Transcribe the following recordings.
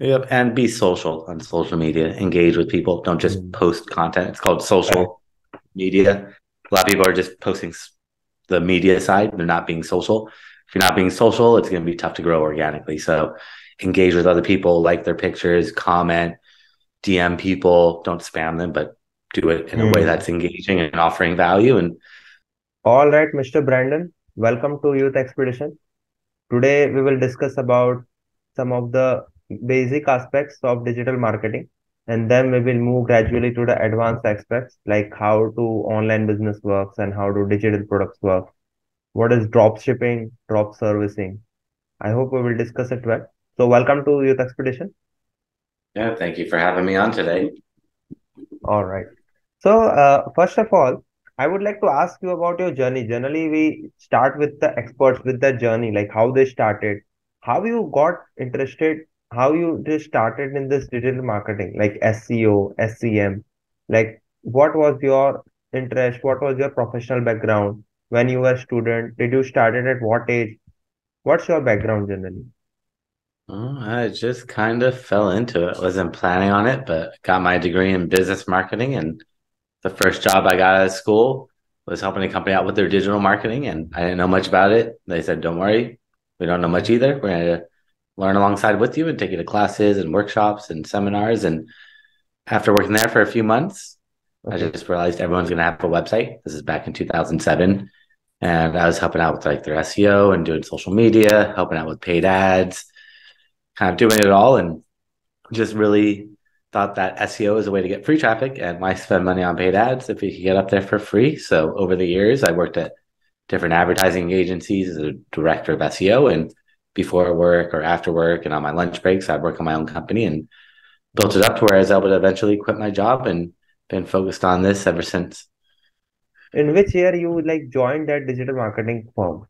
Yep, and be social on social media. Engage with people. Don't just Hmm. post content. It's called Correct. social media. A lot of people are just posting the media side. They're not being social. If you're not being social, it's going to be tough to grow organically. So engage with other people, like their pictures, comment, DM people. Don't spam them, but do it in a way Hmm. that's engaging and offering value. And All right, Mr. Brandon, welcome to Youth Expedition. Today we will discuss about some of the basic aspects of digital marketing, and then we will move gradually to the advanced aspects like how to online business works and how do digital products work. What is drop shipping, drop servicing? I hope we will discuss it well. So welcome to Youth Expedition. yeah, thank you for having me on today. All right. So, first of all, I would like to ask you about your journey. Generally, we start with the experts with the journey, like how they started, how you got interested, how you just started in this digital marketing, like SEO, SEM, like what was your interest, what was your professional background when you were a student? Did you started at what age? What's your background generally? I just kind of fell into it. Wasn't planning on it, but got my degree in business marketing. And the first job I got out of school was helping a company out with their digital marketing. And I didn't know much about it. They said, don't worry, we don't know much either. We're going to learn alongside with you and take you to classes and workshops and seminars. And after working there for a few months, I Okay. just realized everyone's going to have a website. This is back in 2007. And I was helping out with like their SEO and doing social media, helping out with paid ads, kind of doing it all. And just really thought that SEO is a way to get free traffic and why spend money on paid ads if you could get up there for free. So over the years, I worked at different advertising agencies as a director of SEO. And before work or after work and on my lunch breaks, I'd work on my own company and built it up to where I was able to eventually quit my job and been focused on this ever since. In which year you like joined that digital marketing firm?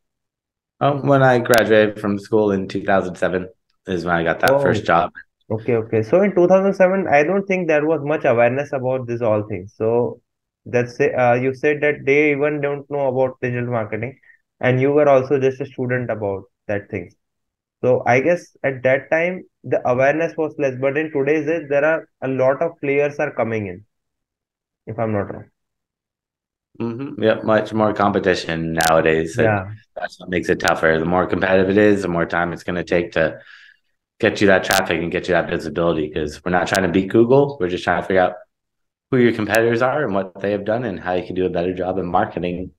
When I graduated from school in 2007 is when I got that first Oh, job. okay, okay. So in 2007, I don't think there was much awareness about this all things. So you said that they even don't know about digital marketing, and you were also just a student about that things. So I guess at that time the awareness was less, but in today's age there are a lot of players are coming in, if I'm not wrong. Yeah, much more competition nowadays, and Yeah. that's what makes it tougher. The more competitive it is, the more time it's going to take to get you that traffic and get you that visibility. Because we're not trying to beat Google, we're just trying to figure out who your competitors are and what they have done and how you can do a better job in marketing.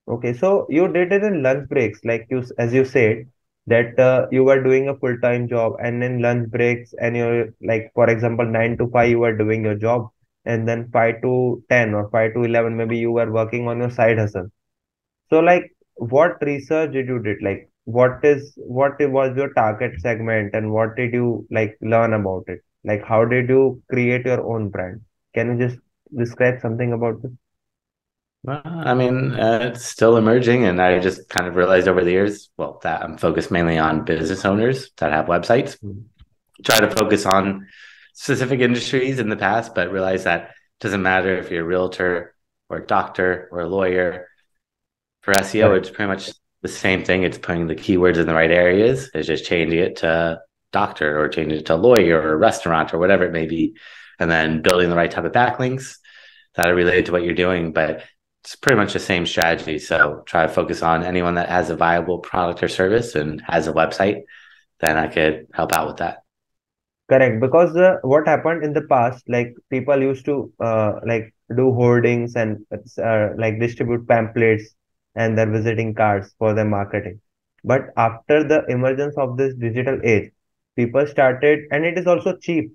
Okay, so you did it in lunch breaks, like as you said, that you were doing a full-time job, and in lunch breaks, and you're like, for example, 9 to 5, you were doing your job, and then 5 to 10 or 5 to 11, maybe you were working on your side hustle. So, like, what research did you did? Like, was your target segment, and what did you like learn about it? Like, how did you create your own brand? Can you just describe something about this? Well, I mean, it's still emerging, and I just kind of realized over the years, well, that I'm focused mainly on business owners that have websites. Hmm. Try to focus on specific industries in the past, but realize that it doesn't matter if you're a realtor or a doctor or a lawyer. For SEO, Correct. it's pretty much the same thing. It's putting the keywords in the right areas. It's just changing it to doctor or changing it to lawyer or restaurant or whatever it may be, and then building the right type of backlinks that are related to what you're doing. But it's pretty much the same strategy. So try to focus on anyone that has a viable product or service and has a website, then I could help out with that. Correct, because what happened in the past, like people used to like do hoardings and like distribute pamphlets and their visiting cards for their marketing. But after the emergence of this digital age, people started, and it is also cheap,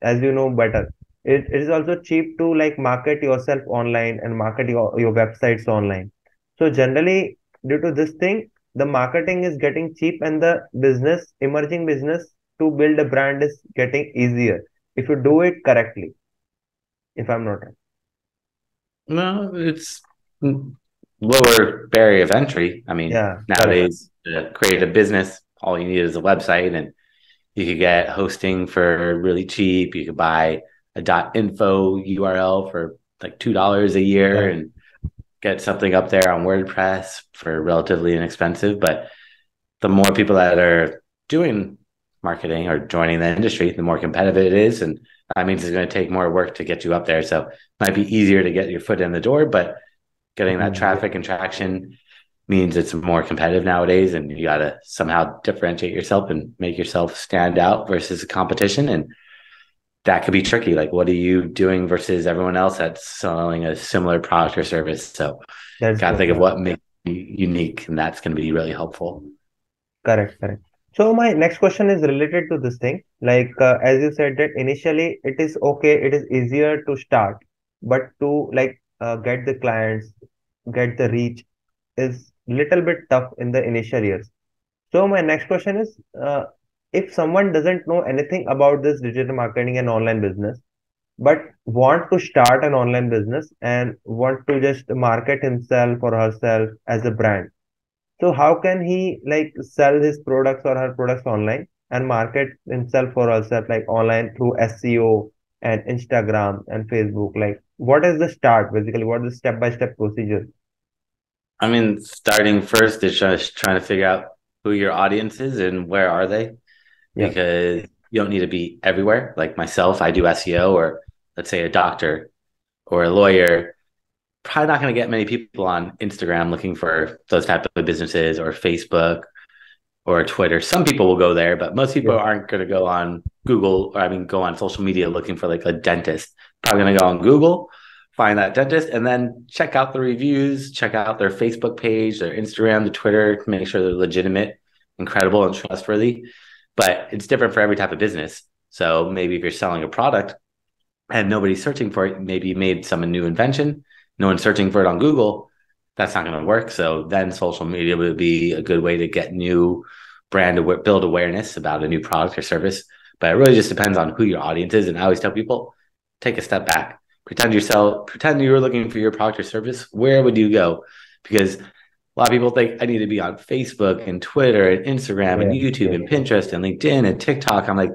as you know better. It is also cheap to like market yourself online and market your websites online. So generally, due to this thing, the marketing is getting cheap, and the emerging business to build a brand is getting easier if you do it correctly, if I'm not wrong. No, it's lower barrier of entry. I mean, Yeah, correct. nowadays, to create a business, all you need is a website, and you could get hosting for really cheap. You could buy a .info URL for like $2 a year Correct. and get something up there on WordPress for relatively inexpensive. But the more people that are doing marketing or joining the industry, the more competitive it is. And that means it's going to take more work to get you up there. So it might be easier to get your foot in the door, but getting that Yeah, traffic and traction means it's more competitive nowadays. And you got to somehow differentiate yourself and make yourself stand out versus the competition. And that could be tricky. Like, what are you doing versus everyone else that's selling a similar product or service? So, that's got to good. think of Yeah. what makes you unique, and that's going to be really helpful. Correct, correct. So my next question is related to this thing. Like as you said that initially it is okay, it is easier to start, but to get the clients, get the reach is little bit tough in the initial years. So my next question is, if someone doesn't know anything about this digital marketing and online business, but want to start an online business and want to just market himself or herself as a brand, so how can he sell his products or her products online and market himself or herself like online through SEO and Instagram and Facebook? Like, what is the start basically? What is the step-by-step procedure? I mean, starting first is just trying to figure out who your audience is and where are they, Yeah, because you don't need to be everywhere. Like myself, I do SEO, or let's say a doctor or a lawyer. Probably not going to get many people on Instagram looking for those type of businesses, or Facebook or Twitter. Some people will go there, but most yeah, people aren't going to go on Google, or I mean, go on social media looking for like a dentist. Probably going to go on Google, find that dentist, and then check out the reviews, check out their Facebook page, their Instagram, the Twitter, make sure they're legitimate, incredible, and trustworthy. But it's different for every type of business. So maybe if you're selling a product and nobody's searching for it, maybe you made some new invention, no one's searching for it on Google, that's not going to work. So then social media would be a good way to get new build awareness about a new product or service. But it really just depends on who your audience is. And I always tell people, take a step back, pretend you were looking for your product or service. Where would you go? Because a lot of people think I need to be on Facebook and Twitter and Instagram and yeah, YouTube yeah. and Pinterest and LinkedIn and TikTok. I'm like,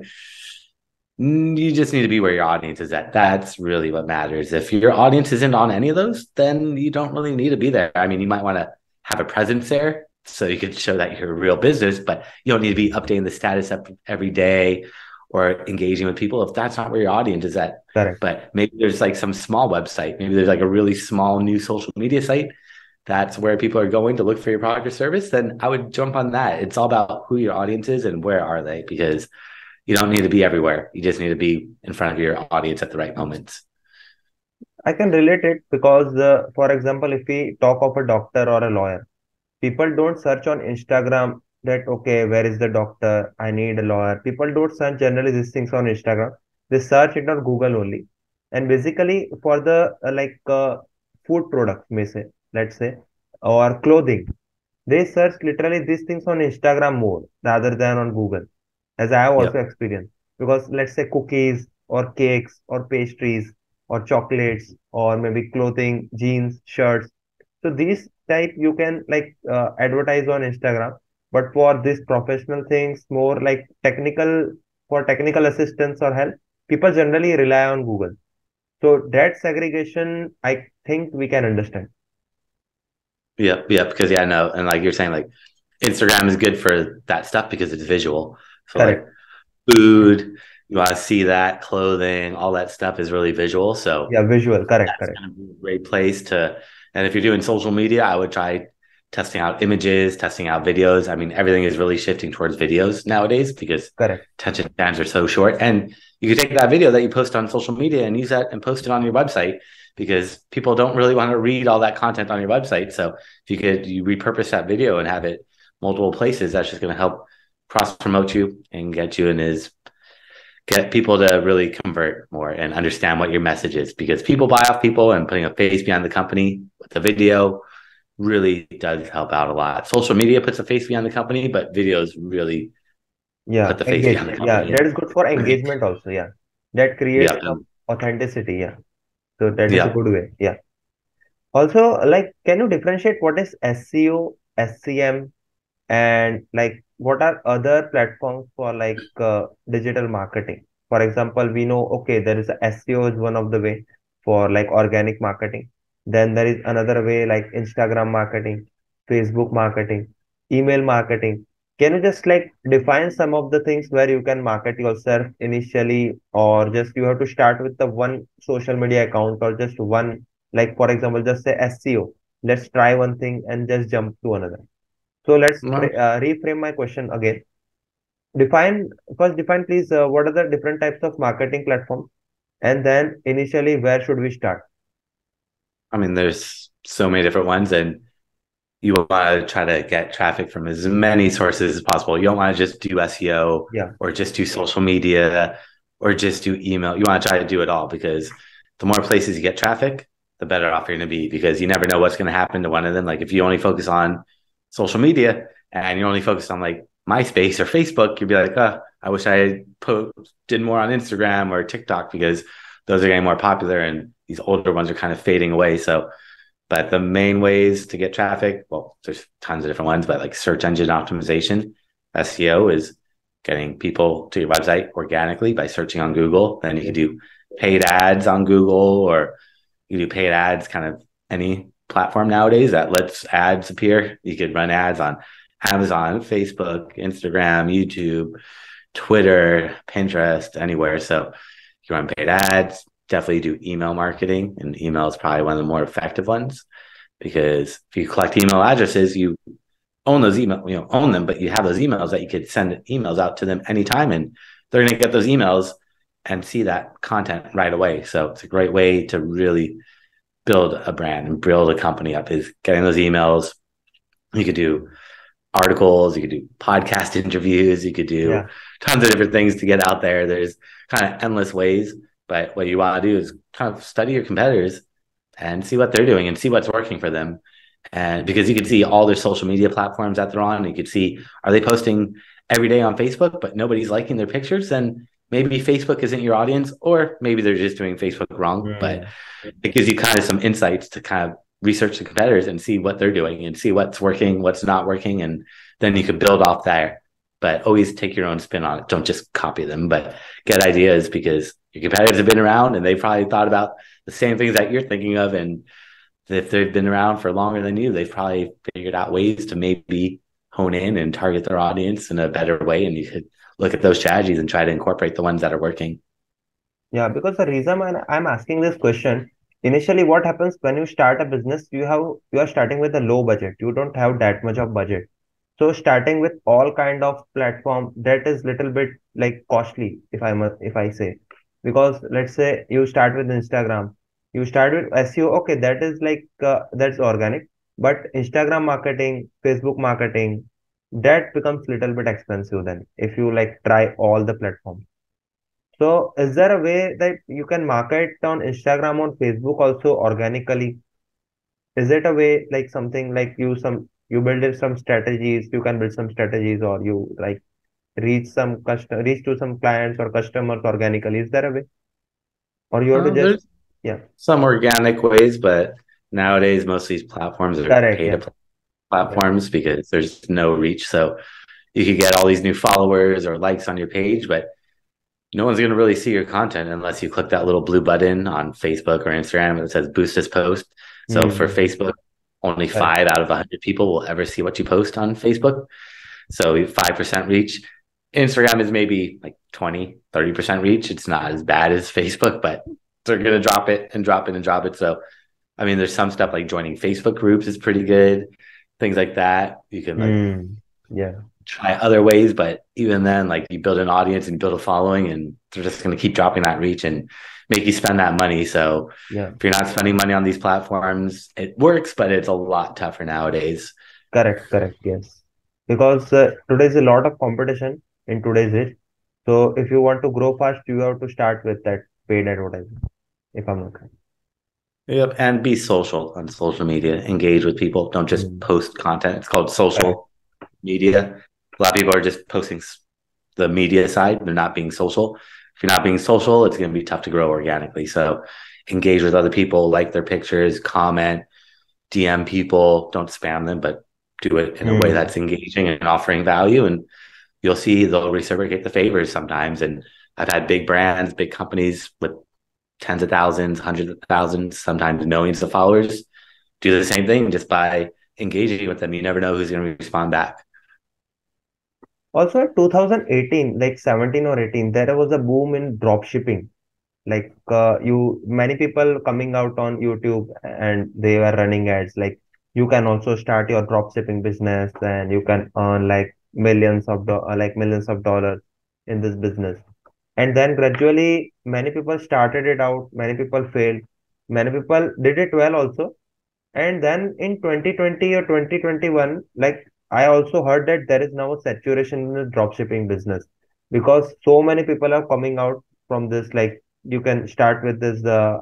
you just need to be where your audience is at. That's really what matters. If your audience isn't on any of those, then you don't really need to be there. I mean, you might want to have a presence there so you can show that you're a real business, but you don't need to be updating the status up every day or engaging with people if that's not where your audience is at. Correct. But maybe there's like some small website, maybe there's like a really small new social media site. That's where people are going to look for your product or service. Then I would jump on that. It's all about who your audience is and where are they, because you don't need to be everywhere. You just need to be in front of your audience at the right moments. I can relate it because, for example, if we talk of a doctor or a lawyer, people don't search on Instagram that, okay, where is the doctor? I need a lawyer. People don't search generally these things on Instagram. They search it on Google only. And basically for the food products, may say, let's say, or clothing, they search literally these things on Instagram more rather than on Google, as I have also Yep. experienced. Because let's say cookies or cakes or pastries or chocolates or maybe clothing, jeans, shirts. So these type you can advertise on Instagram. But for these professional things, more like technical, for technical assistance or help, people generally rely on Google. So that segregation, I think we can understand. Yep. Yep. Because yeah, I know. And like you're saying, like Instagram is good for that stuff because it's visual. So like Correct. food, you want to see that, clothing, all that stuff is really visual. So Yeah, visual. Correct, that's correct, going to be a great place to. And if you're doing social media, I would try testing out images, testing out videos. I mean, everything is really shifting towards videos nowadays because correct, attention spans are so short. And you can take that video that you post on social media and use that and post it on your website, because people don't really want to read all that content on your website. So if you repurpose that video and have it multiple places, that's just going to help cross promote you and get you in his get people to really convert more and understand what your message is, because people buy off people, and putting a face behind the company with the video really does help out a lot. Social media puts a face behind the company, but videos really yeah, put the face engage. behind the Yeah, company. that is good for engagement also. Yeah, that creates Yeah. authenticity. Yeah, so that is a Yeah. good way. Yeah. Also, can you differentiate what is SEO, SCM, and what are other platforms for digital marketing? For example, we know, okay, there is a SEO is one of the way for organic marketing. Then there is another way like Instagram marketing, Facebook marketing, email marketing. Can you just like define some of the things where you can market yourself initially, or just you have to start with the one social media account, or just one, like for example, just say SEO. Let's try one thing and just jump to another. So let's Well, reframe my question again. Define first, define please, what are the different types of marketing platforms, and then initially where should we start? I mean, there's so many different ones, and you want to try to get traffic from as many sources as possible. You don't want to just do SEO Yeah. or just do social media or just do email. You want to try to do it all, because the more places you get traffic, the better off you're going to be, because you never know what's going to happen to one of them. Like if you only focus on social media and you only focus on like MySpace or Facebook, you'd be like, oh, I wish I did more on Instagram or TikTok, because those are getting more popular and these older ones are kind of fading away. So but the main ways to get traffic, well, there's tons of different ones, but like search engine optimization, SEO, is getting people to your website organically by searching on Google. Then you could Yes. do paid ads on Google, or you do paid ads kind of any platform nowadays that lets ads appear. You could run ads on Amazon, Facebook, Instagram, YouTube, Twitter, Pinterest, anywhere. So you run paid ads, definitely do email marketing, and email is probably one of the more effective ones, because if you collect email addresses, you own those email, own them, but you have those emails that you could send emails out to them anytime, and they're going to get those emails and see that content right away. So it's a great way to really build a brand and build a company up, is getting those emails. You could do articles, you could do podcast interviews, you could do Yeah. tons of different things to get out there. There's kind of endless ways, but what you want to do is kind of study your competitors and see what they're doing and see what's working for them. And because you can see all their social media platforms that they're on, you could see, are they posting every day on Facebook, but nobody's liking their pictures? Then maybe Facebook isn't your audience, or maybe they're just doing Facebook wrong. But Hmm. it gives you kind of some insights to kind of research the competitors and see what they're doing and see what's working, what's not working, and then you could build off there. But always take your own spin on it. Don't just copy them, but get ideas, because your competitors have been around and they probably thought about the same things that you're thinking of. And if they've been around for longer than you, they've probably figured out ways to maybe hone in and target their audience in a better way. And you could look at those strategies and try to incorporate the ones that are working. Yeah, because the reason I'm asking this question, initially what happens when you start a business, you are starting with a low budget. You don't have that much of budget. So starting with all kind of platform, that is little bit like costly, if I say. Because let's say you start with Instagram, you start with SEO, okay, that is like that's organic. But Instagram marketing, Facebook marketing, that becomes little bit expensive then if you like try all the platforms. So, is there a way that you can market on Instagram or Facebook also organically? Is it a way like something like you build it some strategies, you can build some strategies, or you like reach to some clients or customers organically? Is there a way? Or you have to just, There's yeah, some organic ways, but nowadays most of these platforms are correct, pay to yeah, play yeah. platforms, because there's no reach. So you could get all these new followers or likes on your page, but no one's going to really see your content unless you click that little blue button on Facebook or Instagram that says boost this post. So for Hmm, Facebook, only correct. 5 out of 100 people will ever see what you post on Facebook. So 5% reach. Instagram is maybe like 20, 30% reach. It's not as bad as Facebook, but they're going to drop it and drop it and drop it. So, I mean, there's some stuff like joining Facebook groups is pretty good. Things like that. You can like Hmm, yeah, try other ways, but even then, like you build an audience and build a following, and they're just going to keep dropping that reach and make you spend that money. So yeah, if you're not spending money on these platforms, it works, but it's a lot tougher nowadays. correct, correct, yes. Because today is a lot of competition in today's age. So if you want to grow fast, you have to start with that paid advertising, if I'm not Yep, and be social on social media. Engage with people. Don't just wrong. post content. It's called Correct. social media. A lot of people are just posting the media side. They're not being social. If you're not being social, it's going to be tough to grow organically. So engage with other people, like their pictures, comment, DM people. Don't spam them, but do it in a way Hmm. that's engaging and offering value. And you'll see they'll reciprocate the favors sometimes. And I've had big brands, big companies with tens of thousands, hundreds of thousands, sometimes millions of followers do the same thing just by engaging with them. You never know who's going to respond back. Also, in 2018, like 17 or 18, there was a boom in drop shipping. Like many people coming out on YouTube and they were running ads. Like you can also start your drop shipping business and you can earn like millions of dollars in this business. And then gradually, many people started it out. Many people failed. Many people did it well also. And then in 2020 or 2021, like I also heard that there is now a saturation in the dropshipping business because so many people are coming out from this. Like you can start with this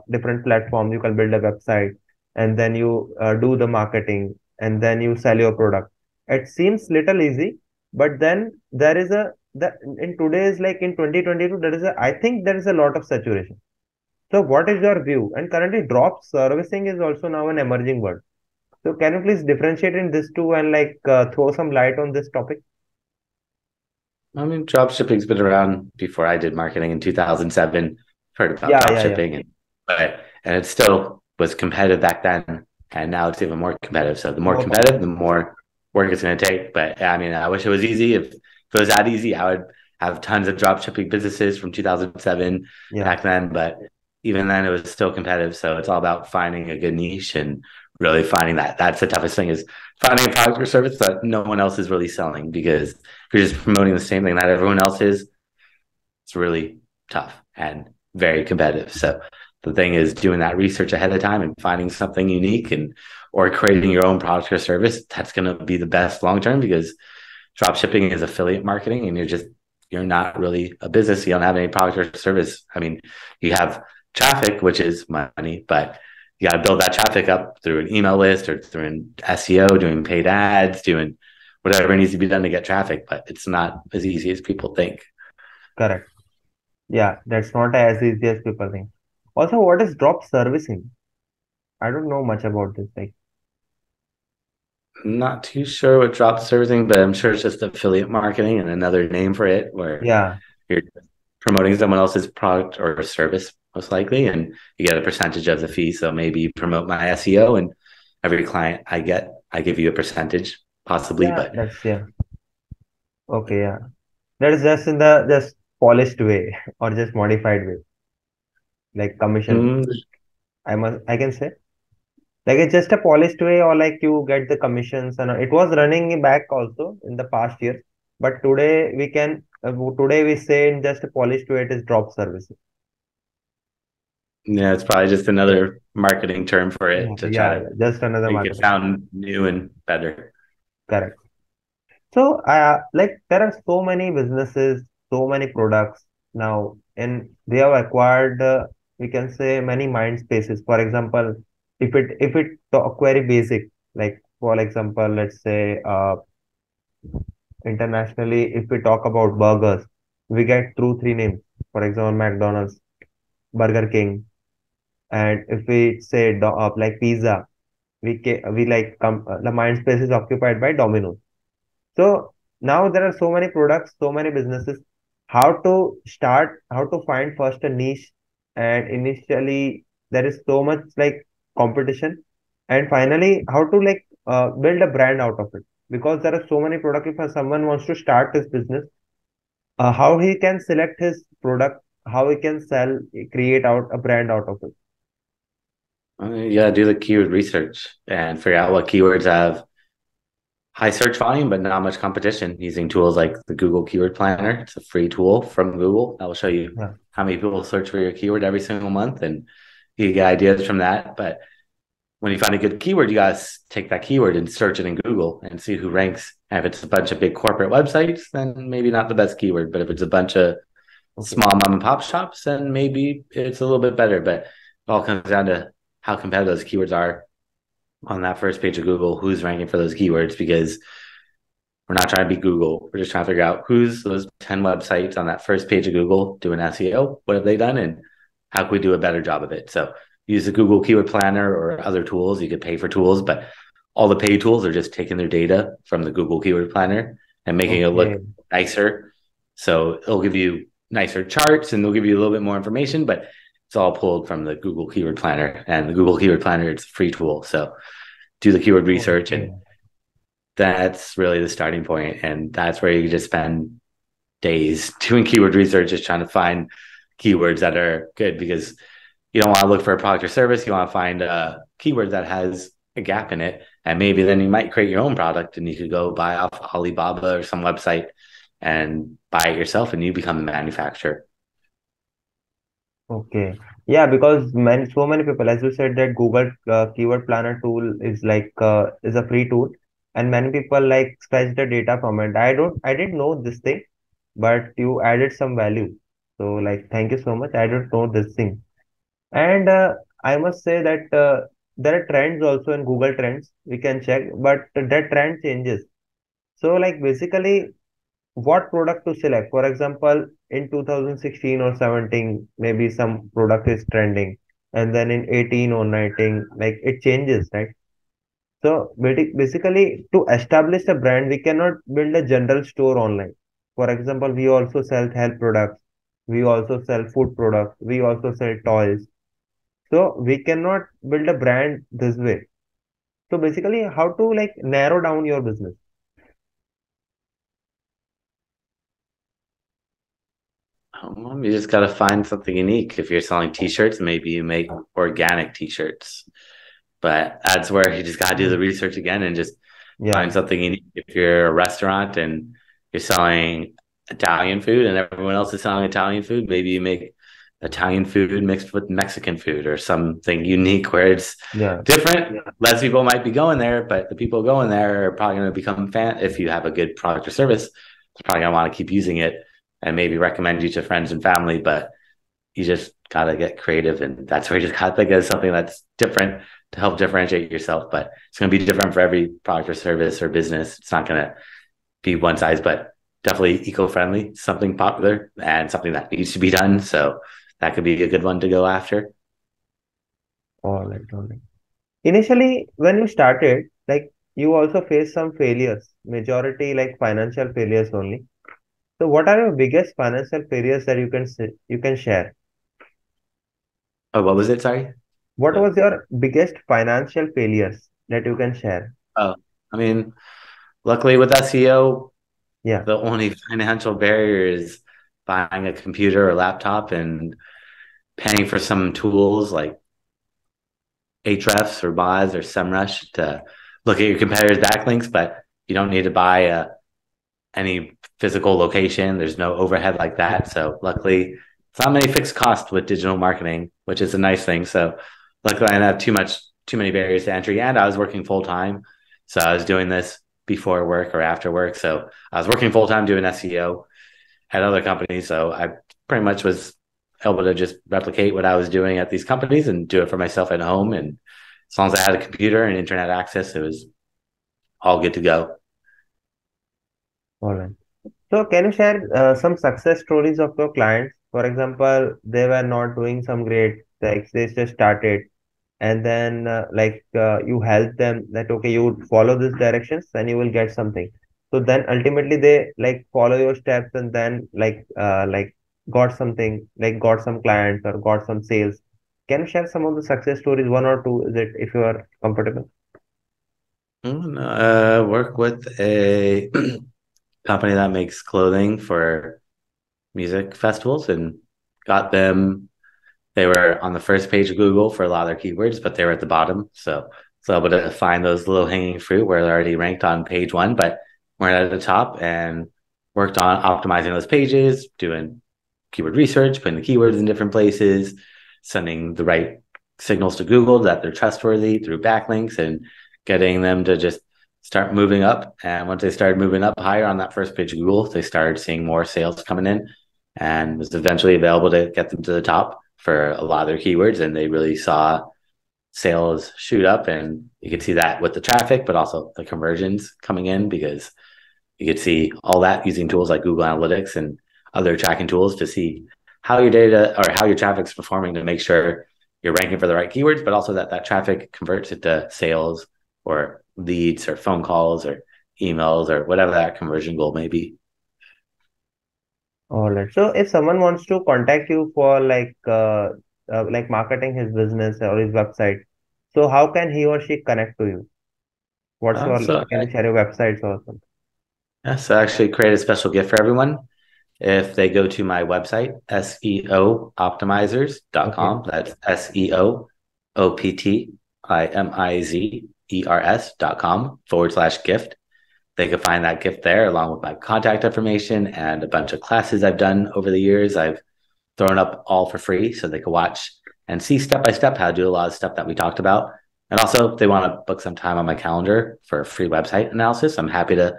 different platform, you can build a website, and then you do the marketing, and then you sell your product. It seems little easy, but then there is a the in today's like in 2022, there is a I think there is a lot of saturation. So what is your view? And currently drop servicing is also now an emerging word. So can you please differentiate in this two and like throw some light on this topic? I mean, dropshipping's been around before I did marketing in 2007. Heard about Yeah. dropshipping, and it still was competitive back then, and now it's even more competitive. So the more More competitive, the competitive. more work it's going to take. But I mean, I wish it was easy. If it was that easy, I would have tons of dropshipping businesses from 2007 Yeah, back then. But even then, it was still competitive. So it's all about finding a good niche and really finding that. That's the toughest thing is finding a product or service that no one else is really selling because if you're just promoting the same thing that everyone else is, it's really tough and very competitive. So the thing is doing that research ahead of time and finding something unique and or creating your own product or service that's going to be the best long term because drop shipping is affiliate marketing and you're not really a business. You don't have any product or service. I mean, you have traffic, which is money, but you got to build that traffic up through an email list or through an SEO, doing paid ads, doing whatever needs to be done to get traffic, but it's not as easy as people think. correct. Yeah, that's not as easy as people think. Also, what is drop servicing? I don't know much about this. Like, I'm not too sure what Dropservicing, but I'm sure it's just affiliate marketing and another name for it where yeah, you're promoting someone else's product or service, most likely, and you get a percentage of the fee. So maybe you promote my SEO and every client I get, I give you a percentage, possibly, yeah, but that's yeah. Okay, yeah. That is just in the just polished way or just modified way, like commission. mm, I can say. Like it's just a polished way, or like you get the commissions, and it was running back also in the past years. But today we say in just a polished way, it is drop services. yeah, it's probably just another marketing term for Yeah, it to try yeah, to just another make it marketing. sound new and better. Correct. So, like there are so many businesses, so many products now, and they have acquired, we can say, many mind spaces. For example, if it talk very basic, like for example, let's say, internationally, if we talk about burgers, we get two, three names. For example, McDonald's, Burger King, and if we say like pizza, we like the mind space is occupied by Domino's. So now there are so many products, so many businesses. How to find first a niche, and initially there is so much like competition, and finally how to like build a brand out of it because there are so many products. If someone wants to start his business, how he can select his product, how he can sell, create out a brand out of it. You got to do the keyword research and figure out what keywords have high search volume, but not much competition using tools like the Google Keyword Planner. It's a free tool from Google that will show you Yeah. how many people search for your keyword every single month and you get ideas from that. But when you find a good keyword, you guys take that keyword and search it in Google and see who ranks. And if it's a bunch of big corporate websites, then maybe not the best keyword. But if it's a bunch of Okay. small mom and pop shops, then maybe it's a little bit better. But it all comes down to how competitive those keywords are on that first page of Google, who's ranking for those keywords, because we're not trying to beat Google. We're just trying to figure out who's those 10 websites on that first page of Google doing SEO. What have they done? And how can we do a better job of it? So use the Google Keyword Planner or other tools. You could pay for tools, but all the paid tools are just taking their data from the Google Keyword Planner and making it look Okay. nicer. So it'll give you nicer charts and they'll give you a little bit more information, but it's all pulled from the Google Keyword Planner. And the Google Keyword Planner, it's a free tool. So do the keyword research and Okay. that's really the starting point, and that's where you just spend days doing keyword research, just trying to find keywords that are good, because you don't want to look for a product or service. You want to find a keyword that has a gap in it, and maybe then you might create your own product, and you could go buy off Alibaba or some website and buy it yourself, and you become the manufacturer. Okay. Yeah, because so many people, as you said, that Google Keyword Planner tool is is a free tool, and many people like scratch the data from it. I didn't know this thing, but you added some value. So like, thank you so much. I don't know this thing, and I must say that there are trends also in Google Trends. We can check, but that trend changes. So like basically what product to select. For example, in 2016 or 17, maybe some product is trending, and then in 18 or 19, like it changes, right? So basically, to establish a brand, we cannot build a general store online. For example, we also sell health products, we also sell food products, we also sell toys. So we cannot build a brand this way. So basically, how to like narrow down your business? You just got to find something unique. If you're selling t-shirts, maybe you make organic t-shirts, but that's where you just got to do the Hmm. research again and just find Yeah, something unique. If you're a restaurant and you're selling Italian food and everyone else is selling Italian food, maybe you make Italian food mixed with Mexican food or something unique where it's yeah, different. Yeah. Less people might be going there, but the people going there are probably going to become fan. If you have a good product or service, they're probably going to want to keep using it and maybe recommend you to friends and family. But you just got to get creative, and that's where you just got to think of something that's different to help differentiate yourself. But it's going to be different for every product or service or business. It's not going to be one size, but definitely eco-friendly, something popular and something that needs to be done. So that could be a good one to go after. all right, all right. Initially, when you started, like you also faced some failures, majority like financial failures only. So, what are your biggest financial failures that you can share? Oh, what was it? Sorry. What was your biggest financial failures that you can share? Oh, I mean, luckily with SEO, Yeah, the only financial barrier is buying a computer or laptop and paying for some tools like Ahrefs or Moz or SEMrush to look at your competitors' backlinks, but you don't need to buy any physical location. There's no overhead like that. So luckily, it's not many fixed costs with digital marketing, which is a nice thing. So luckily, I didn't have too many barriers to entry, and I was working full time, so I was doing this before work or after work. So I was working full time doing SEO at other companies. So I pretty much was able to just replicate what I was doing at these companies and do it for myself at home. And as long as I had a computer and internet access, it was all good to go. all right. So, can you share some success stories of your clients? For example, they were not doing some great, like they just started, and then you help them that okay, you follow these directions, then you will get something. So then ultimately they like follow your steps, and then got something, like got some clients or got some sales. Can you share some of the success stories, one or two, is it if you are comfortable? Work with a company that makes clothing for music festivals and got them. They were on the first page of Google for a lot of their keywords, but they were at the bottom. So able to find those low hanging fruit where they're already ranked on page one, but weren't at the top, and worked on optimizing those pages, doing keyword research, putting the keywords in different places, sending the right signals to Google that they're trustworthy through backlinks, and getting them to just start moving up. And once they started moving up higher on that first page of Google, they started seeing more sales coming in, and was eventually available to get them to the top for a lot of their keywords. And they really saw sales shoot up, and you could see that with the traffic, but also the conversions coming in, because you could see all that using tools like Google Analytics and other tracking tools to see how your data or how your traffic's performing, to make sure you're ranking for the right keywords, but also that that traffic converts into sales or leads or phone calls or emails or whatever that conversion goal may be. All right. So if someone wants to contact you for like marketing his business or his website, so how can he or she connect to you? What's your, So can you share your websites or something? yeah, so I actually create a special gift for everyone. If they go to my website, Okay. seooptimizers.com, that's SEOOPTIMIZERS.com /gift. They can find that gift there along with my contact information and a bunch of classes I've done over the years. I've thrown up all for free so they can watch and see step by step how to do a lot of stuff that we talked about. And also, if they want to book some time on my calendar for a free website analysis, I'm happy to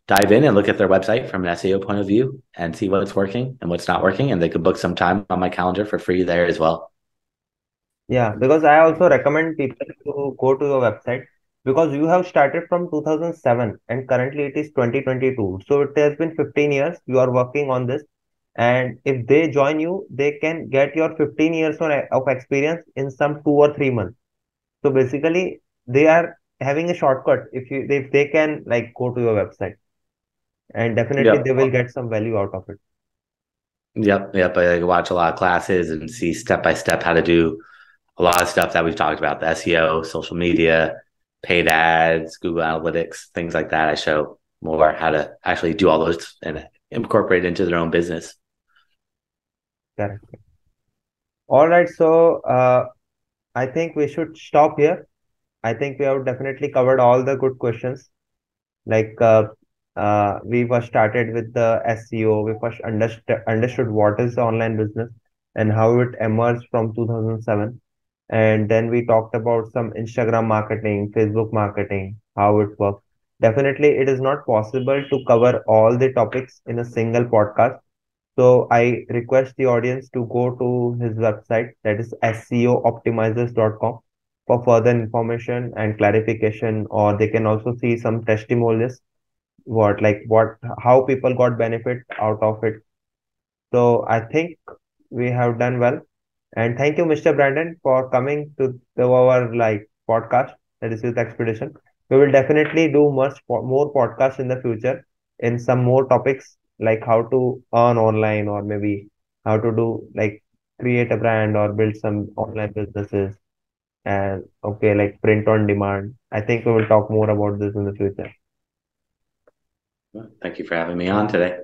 dive in and look at their website from an SEO point of view and see what's working and what's not working. And they could book some time on my calendar for free there as well. Yeah, because I also recommend people to go to your website because you have started from 2007 and currently it is 2022. So it has been 15 years you are working on this. And if they join you, they can get your 15 years of experience in some 2 or 3 months. So basically, they are having a shortcut if they can like go to your website and definitely Yep. they will get some value out of it. Yep. I watch a lot of classes and see step by step how to do a lot of stuff that we've talked about, the SEO, social media, paid ads, Google Analytics, things like that. I show more how to actually do all those and incorporate it into their own business. Correct. All right, so I think we should stop here. I think we have definitely covered all the good questions. Like we first started with the SEO. We first understood what is the online business and how it emerged from 2007. And then we talked about some Instagram marketing, Facebook marketing, how it works. Definitely, it is not possible to cover all the topics in a single podcast. So I request the audience to go to his website, that is seooptimizers.com, for further information and clarification, or they can also see some testimonials, how people got benefit out of it. So I think we have done well. And thank you, Mr. Brandon, for coming to our like podcast, that is Youth Expedition. We will definitely do more podcasts in the future in some more topics like how to earn online or maybe how to do like create a brand or build some online businesses and okay, like print on demand. I think we will talk more about this in the future. Thank you for having me on today.